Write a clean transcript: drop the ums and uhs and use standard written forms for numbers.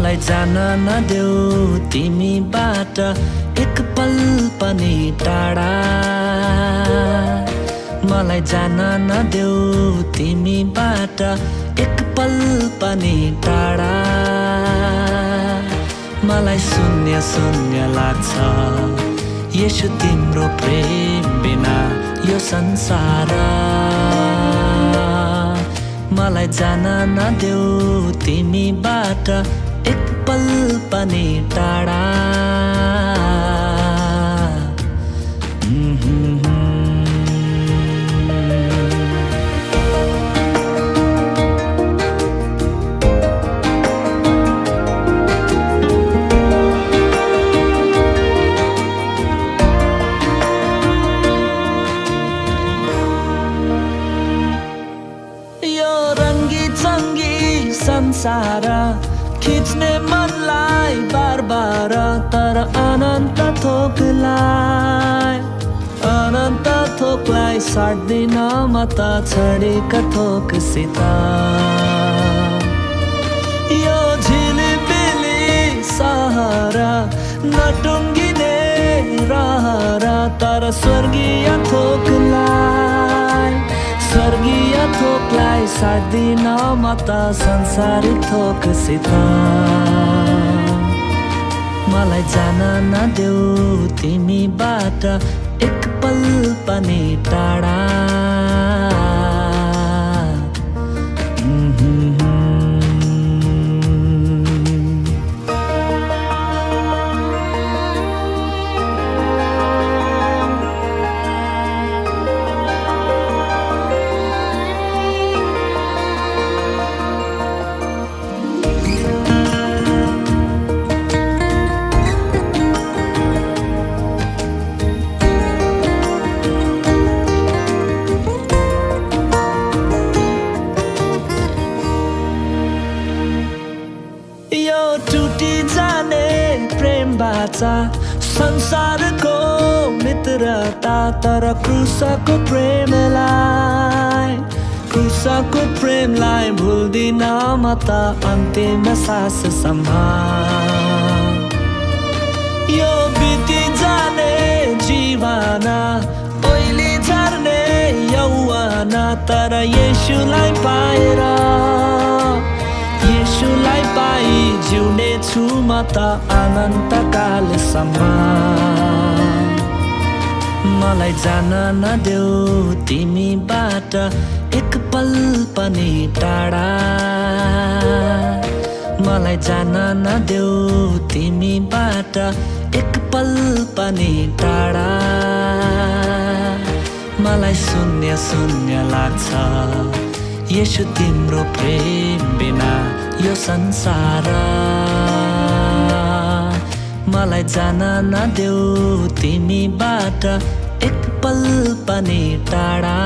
मलाई जान नदेऊ तिमीबाट एक पल पनि टाढा मलाई जान नदेऊ तिमीबाट एक पल पनि टाढा मलाई शून्य शून्य लाग्छ येशू तिम्रो प्रेम बिना यो संसार मलाई जान नदेऊ तिमीबाट एक पल पनि टाढा संसार खिच्ने मनलाई बार बार तर अनन्त थोकलाई साट्दिन म त छडेका थोकसित यो झिलिमिली सहर नटुङ्गिने रहर तर स्वर्गीय थोकलाई साट्दिन म त संसारिक थोकसित मलाई जान नदेऊ तिमीबाट एक पल पनि टाढा संसारको मित्रता तर क्रुसको प्रेमलाई भुल्दिन म त अन्तिम साससम्म यो बिति जाने जीवना ओइली झर्ने यौवना तर येशूलाई पाई जिउने छु म त अनन्तकालसम्म मलाई जान नदेऊ तिमीबाट एक पल पनि टाढा मलाई जान नदेऊ तिमीबाट एक पल पनि टाढा मलाई शून्य शून्य लाग्छ येशू तिम्रो प्रेम बिना यो संसार मलाई जान नदेऊ तिमीबाट एक पल पनि टाढा